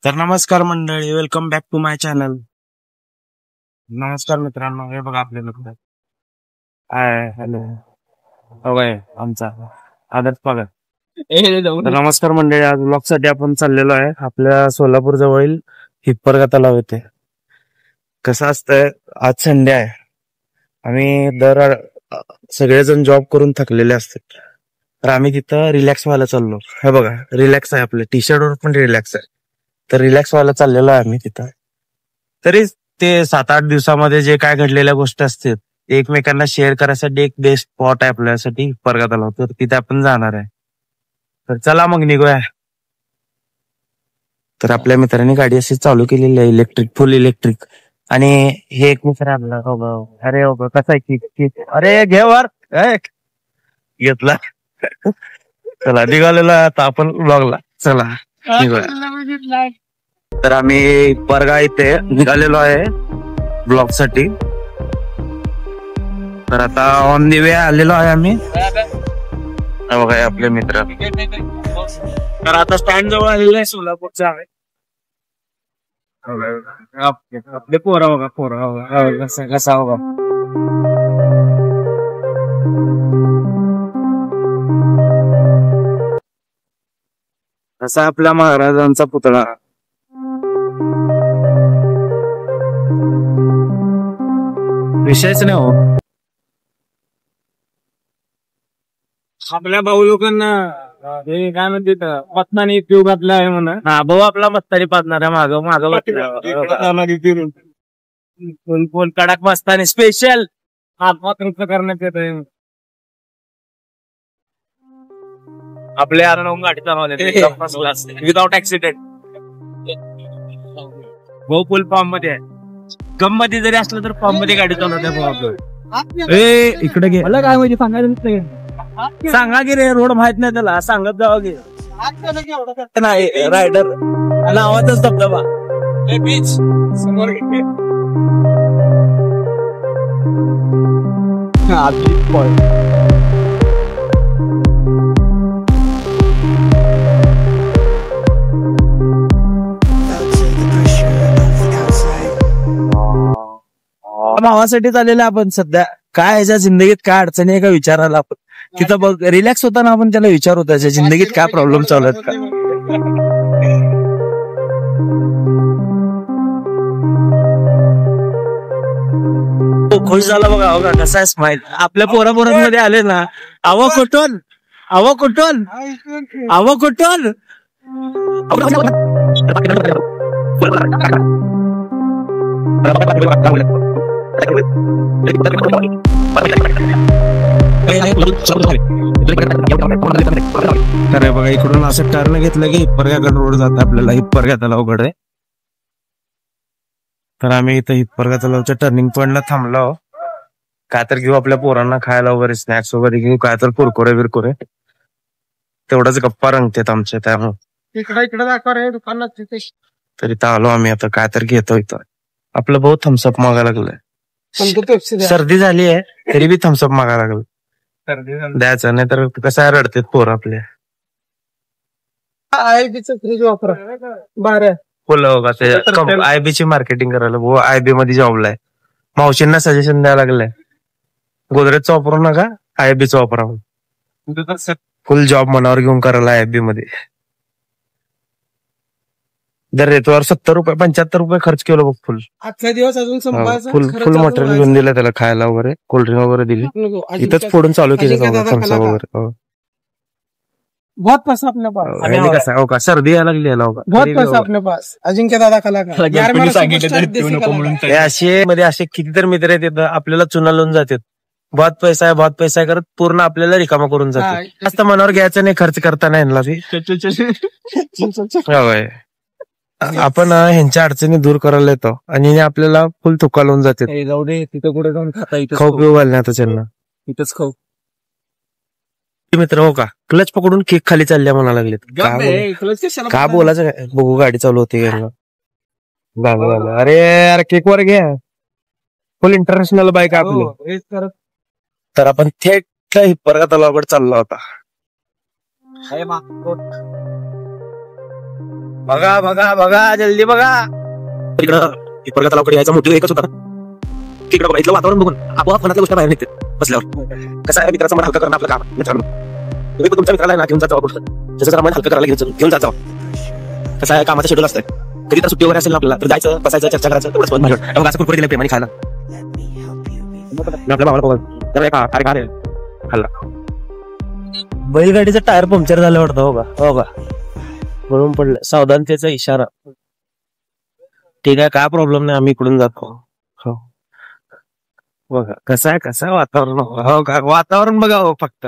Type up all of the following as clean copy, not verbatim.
तर नमस्कार मंडळी, welcome back to my channel. नमस्कार मित्रांनो, हे बघा आपले मित्र हॅलो काय आमचा आदर्श पगार. तर नमस्कार मंडळी, आज ब्लॉग साठी आपण चाललेलो आहे आपल्या सोलापूर जवळील हिप्परगा तलाव येथे. कसं असतंय, आज संडे आहे. आम्ही सगळेजण जॉब करून थकलेले असतात, तर आम्ही तिथं रिलॅक्स व्हायला चाललो. हे बघा, रिलॅक्स आहे, आपल्या टी शर्ट वर पण रिलॅक्स आहे. तर रिलॅक्स व्हायला चाललेलो आहे आम्ही तिथं. तरी ते 7-8 दिवसामध्ये जे काय घडलेल्या गोष्टी असतात ते एकमेकांना शेअर करायसाठी एक बेस्ट स्पॉट आहे आपल्यासाठी हिप्परगा तलाव. तर तिथे आपण जाणार आहे. तर चला मग निघूया. तर आपल्या मित्रांनी गाडी अशी चालू केलेली आहे, इलेक्ट्रिक, फुल इलेक्ट्रिक. आणि हे एक मित्र आपला अरे हो कसा आहे अरे घे वर घेतला. चला निघालेला आता आपण ब्लॉगला. चला निघूया. तर आम्ही हिप्परगा इथे निघालेलो आहे ब्लॉग साठी. तर आता ऑन दी वे आलेलो आहे आम्ही. बघा आपले मित्र. तर आता स्टँड जवळ आलेलो आहे सोलापूरचा आहे. आपले पोरा बघा, पोरा कसा बघा. कसा आपल्या महाराजांचा पुतळा. विषयच नाही हो. आपल्या भाऊ लोकांना हे काय म्हणते मत्तानी पिऊ घातला आहे म्हणा. हा भाऊ आपला मत्तानी पाजणार आहे. माग फुल कडक मस्तानी स्पेशल मात्र करण्यात येत आहे. आपल्या आरण गाडी चालवले विदाउट ऍक्सिडेंट. भाऊ फुल फॉर्म मध्ये आहे. गम मध्ये जरी असलं तर फॉर्म मध्ये गाडी चालवते भाऊ. इकडे घे. मला काय माहिती, सांगायचं सांगा की रे. रोड माहित नाही त्याला, सांगत जावा की. नाही रायडर नावाचाच धबधबा बीच समोर. भावासाठी चाललेलं आपण सध्या. काय याच्या जिंदगीत काय अडचणी आहे का विचारायला आपण तिथं बघ. रिलॅक्स होताना आपण त्याला विचारू त्याच्या जिंदगीत काय प्रॉब्लेम चालू आहेत का. खुश झाला बघा. बघा कसा आहे स्माइल. आपल्या पोरापोरांमध्ये आले ना. आव कुठून अरे बघा, इकडून असं टर्न घेतलं की हिप्परगाकडे रोड जात आपल्याला. हिप्परगा तलावकडे. तर आम्ही इथं हिप्परगा तलावच्या टर्निंग पॉइंटला थांबलो. काय तर घेऊ आपल्या पोरांना खायला वगैरे, स्नॅक्स वगैरे घेऊ, काय तर कुरकुरे बिरकुरे. तेवढाच गप्पा रंगतात आमच्या. त्यामुळे इकडे दाखवा रे दुकानात. तर इथं आलो आम्ही. आता काय तर घेतो. इथं आपलं भाऊ थम्सअप मागायला लागलाय. सर्दी झाली आहे तरी बी थम्सअप मागायला लागलं. द्यायचं नाही तर कसं रडतात पोर आपल्या. फ्रीज वापरा बारा फुल. आयबी ची मार्केटिंग करायला भाऊ आयबी मध्ये जॉबला आहे. मावशींना सजेशन द्यायला लागलंय गोदरेजचा वापरू नका, आयबीचा वापरा. फुल जॉब मनावर घेऊन करायला आयबी मध्ये. दर रेतवर 70 रुपये 75 रुपये खर्च केलो बघ. फुल आजचा दिवस अजून फुल मटेरियल घेऊन दिलं त्याला, खायला वगैरे, कोल्ड्रिंक वगैरे दिली. इथंच फोडून चालू केलं थम्सअप वगैरे. बहुत पैसा अपने पास. कसा हो का सर्दी यायला लागली याला. बहुत पैसा अपने पास. अजिंक्य दादा असे मध्ये असे कितीतरी मित्र आहेत आपल्याला चुना लावून जातात. बहुत पैसा आहे करत पूर्ण आपल्याला रिकामा करून जाते. जास्त मनावर घ्यायचं नाही खर्च करताना यांना. आपण ह्यांच्या अडचणी दूर करायला येतो आणि आपल्याला फुल तुका लावून जाते. जाऊ दे तिथं कुठे जाऊन खाता. खाऊ पिऊ घालणे आता त्यांना. इथंच खाऊ. मित्र हो का क्लच पकडून केक खाली चालल्या म्हणा लागलेत. का बोलायचं काय. बघू गाडी चालू होती. अरे अरे केक वर घ्या. फुल इंटरनॅशनल बाईक आपली. तर आपण थेट हिप्परगा तलावाकडे चालला होता. बघा बघा बघा जल्दी बघा. इकडं हिप्परगा तलावाकडे यायचा मोठी एकच होता. तिकडं बघा इथलं वातावरण बघून आपोआप मनातल्या गोष्टी बाहेर निघते बसल्यावर. कसं आहे मित्राचं मन हलकं करणं आपलं काम मित्रांनो. तुम्ही पण तुमच्या मित्राला ना घेऊन जाता कुठं जसं जरा मन हलकं करायला घेऊन जात जावं. कसं आहे कामाचं शेड्यूल असतं. कधी तर सुट्टी वगैरे असेल ना आपल्याला तर जायचं बसायचं चर्चा करायचं तेवढंच मन भारी. असं कुरकुरी दिलं प्रेमाने खायला आपल्या भावाला बघा तर अरे का रे खाल्ला. बैलगाडीचं टायर पंक्चर झालं वाटतं. हो का म्हणून पडलं. सावधानतेचा इशारा. ठीक आहे काय प्रॉब्लेम नाही आम्ही इकडून जातो. हो बघा कसं आहे वातावरण. हो का वातावरण बघा हो फक्त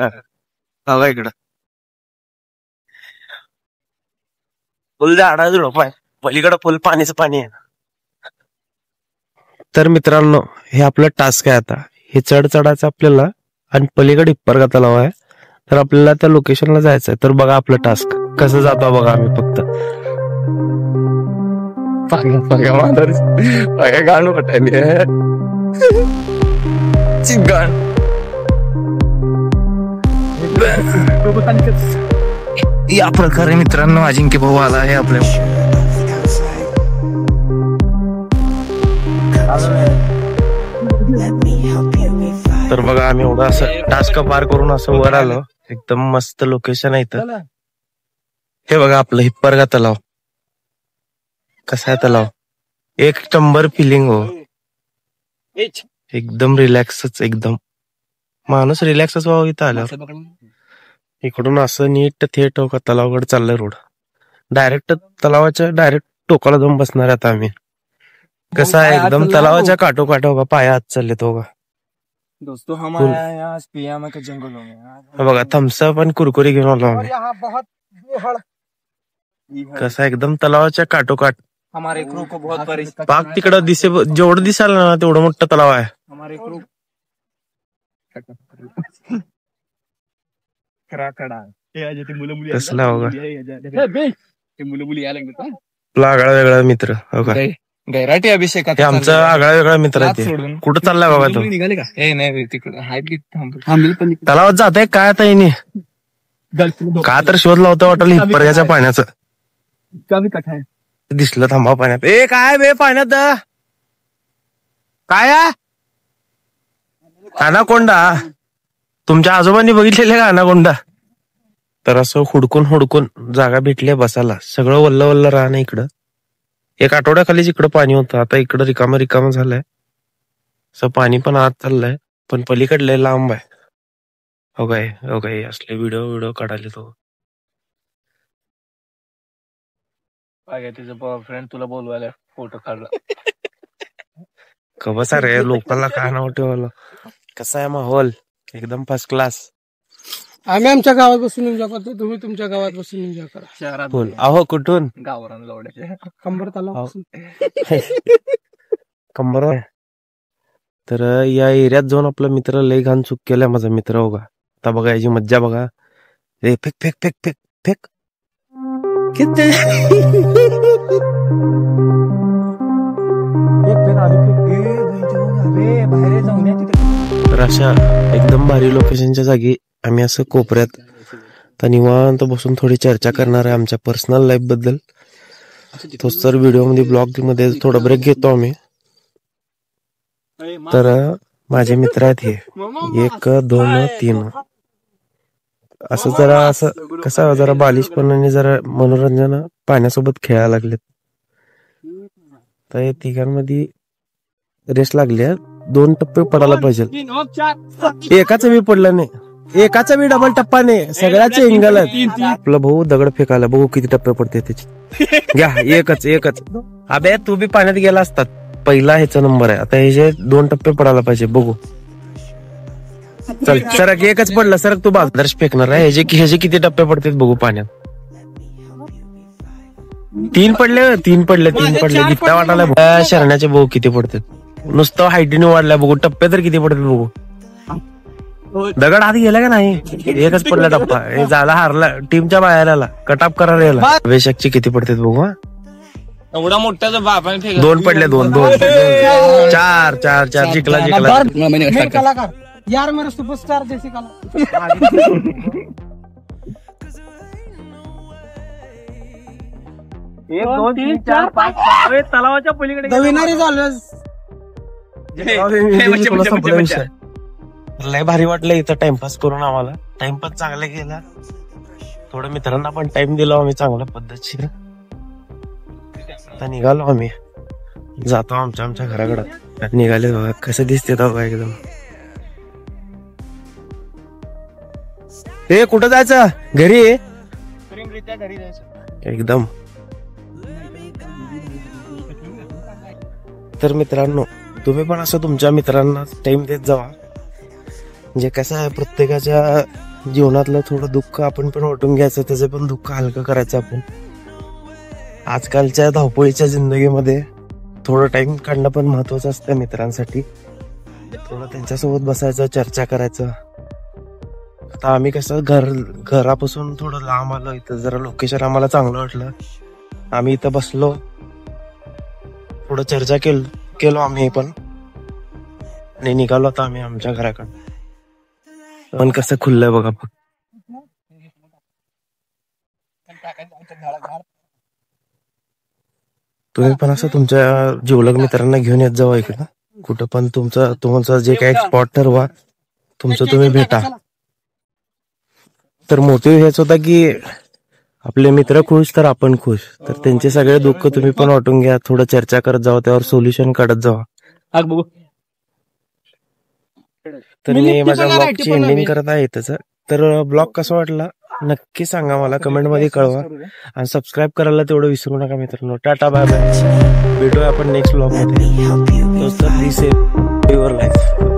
बघा इकडं फुल झाडा झुडप आहे. पलीकडं फुल पाणीच पाणी आहे. तर मित्रांनो हे आपलं टास्क आहे. आता हे चढायचं आपल्याला आणि पलीकडे हिप्परगा तलाव आहे. तर आपल्याला त्या लोकेशनला जायचं आहे. तर बघा आपलं टास्क कसं जातो बघा. आम्ही फक्त गाणं या प्रकारे मित्रांनो अजिंक्य भाऊ आला आहे आपल्या. तर बघा आम्ही एवढं असं टास्क पार करून असं वर आलो. एकदम मस्त लोकेशन आहे इथं. हे बघा आपलं हिप्परगा तलाव. कसा आहे तलाव. एक नंबर फिलिंग हो. एकदम रिलॅक्सच. एकदम माणूस रिलॅक्सच व्हावं इथं आल्यावर. इकडून असं नीट थेट हो का तलावाकडे चाललंय रोड. डायरेक्ट तलावाच्या डायरेक्ट टोकाला जाऊन बसणार आता आम्ही. कसं आहे एकदम तलावाच्या काठोकाठ हो का पाया हात चाललेत हो का. दोस्तों हम आए हैं यहाँ पियामा के जंगलों में. बघा थम्सअप आणि कुरकुरी घेऊन आलो आम्ही. कसं एकदम तलावाच्या काठोकाठ. हमारे क्रू को बहुत बड़ी पाक तिकडं जेवढं दिसाल ना तेवढं मोठं तलाव आहे. हमारे क्रू कसला बघा मुलं मुली यायला लागले. आपला आगळा वेगळा मित्र हो का. गैराटी अभिषेकात आमचा आगळा वेगळा मित्र आहे. कुठं चाललाय बघा तो. निघाले का. हे नाही तिकडे तलावात जात काय आता येणे का तर शोध लावतो वाटलं हिप्परगाच्या पाण्याचं. दिसलं थांबा पाण्यात. ए काय बे पाण्यात काय अनाकोंडा. तुमच्या आजोबांनी बघितलेले का अनाकोंडा. तर असं हुडकून जागा भेटली बसायला. सगळं वल्ल राहणं इकडं. एक आठवड्याखालीच इकडं पाणी होतं. आता इकडं रिकामं झालंय. असं पाणी पण आत चाललंय पण पलीकडलं लांब आहे. हो काय असले व्हिडिओ काढायला तो. तिचा बॉयफ्रेंड तुला बोलवायला फोटो काढला. कबसा रे लोकांना काय नाव ठेवलं. कसा आहे माहोल एकदम फर्स्ट क्लास. आम्ही आमच्या गावात बसून एन्जॉय करतो. तुम्ही तुमच्या गावात बसून एन्जॉय करा. शहरात बोल अहो कुठून. गावरान लवड्याचे कंबर तलाव कंबर. तर या एरियात जाऊन आपला मित्र लय घाण चूक केलाय माझा मित्र हो का. आता बघा याची मज्जा बघा. रे फेक फेक फेक फेक फेक किती तर अशा एकदम भारी लोकेशनच्या जागी आम्ही असं कोपऱ्यात तर निवांत बसून थोडी चर्चा करणार आहे आमच्या पर्सनल लाईफ बद्दल. तोच तर व्हिडिओ मध्ये ब्लॉग मध्ये थोडा ब्रेक घेतो आम्ही. तर माझे मित्र आहेत हे 1 2 3 असं जरा असं कसं जरा बालिशपणाने जरा मनोरंजन पाण्यासोबत खेळायला लागलेत. तर या तिघांमध्ये रेस लागली. 2 टप्पे पडायला पाहिजे. एकाच बी पडलं नाही. एकाचा बी डबल टप्पा नाही. सगळ्याचे एंगल आहेत. आपला भाऊ दगड फेकायला बघू किती टप्पे पडते त्याचे. घ्या एकच. अबे तू बी पाण्यात गेला असतात. पहिला ह्याचा नंबर आहे. आता ह्याचे 2 टप्पे पडायला पाहिजे बघू. चल सरक एकच पडलं. सरक तू बाजूदर्श फेकणार आहे. ह्याचे किती टप्पे पडतात बघू पाण्यात. 3 पडले. गिट्टा वाटायला शरण्याचे बघू किती पडतात. नुसतं हायटीने वाढलाय बघू. टप्पे तर किती पडतात बघू. दगड हात गेला का नाही. एकच पडला टप्पा. झाला हारला टीमच्या बाहेर कटअप करायला याला. वेशकचे किती पडतात बघू. एवढा मोठा 2 पडले. 2 4 जिंकला. यार मेरा सुपरस्टार जैसे 1 2 3 4 5 तलावाच्या पलीकडे दविनारी झालं. लय भारी वाटलं इथं टाइमपास करून. आम्हाला टाइमपास चांगला गेला. थोडं मित्रांना पण टाइम दिला आम्ही चांगल्या पद्धतीने. आता निघालो आम्ही, जातो आमच्या घराकडे. निघाले बघा कसं दिसते बघा एकदम. हे कुठं जायचं? घरी घरी जायचं एकदम. तर मित्रांनो तुम्ही पण असं तुमच्या मित्रांना टाइम देत जावा. म्हणजे कसं आहे, प्रत्येकाच्या जीवनातलं थोडं दुःख आपण पण वाटून घ्यायचं, त्याचं पण दुःख हलकं करायचं. आपण आजकालच्या धावपळीच्या जिंदगीमध्ये थोडं टाइम काढणं पण महत्वाचं असतं मित्रांसाठी. थोडं त्यांच्यासोबत बसायचं, चर्चा करायचं. आता आम्ही कसं घरापासून थोडं लांब आलो, इथं जरा लोकेशन आम्हाला चांगलं वाटलं. आम्ही इथं बसलो, थोडं चर्चा केलो आम्ही पण, आणि निघालो आता आम्ही आमच्या घराकडे. पण कसं खुललंय बघा. तुम्ही पण असं तुमच्या जिवलग मित्रांना घेऊन येत जावा इकडं. कुठं पण तुमचं जे काही स्पॉट ठरवा, तुमचं तुम्ही भेटा. तर मोटिव्ह हेच होता की आपले मित्र खुश तर आपण खुश. तर त्यांचे सगळे दुःख तुम्ही पण वाटून घ्या, थोडं चर्चा करत जावा, त्यावर सोल्युशन काढत जावा. तर मी माझ्या ब्लॉगची एंडिंग करत आहे त्याचं. तर ब्लॉग कसा वाटला नक्की सांगा मला, कमेंट मध्ये कळवा. आणि सबस्क्राईब करायला तेवढं विसरू नका मित्रांनो. Tata bye bye. भेटूया आपण नेक्स्ट ब्लॉग मध्ये. Your life.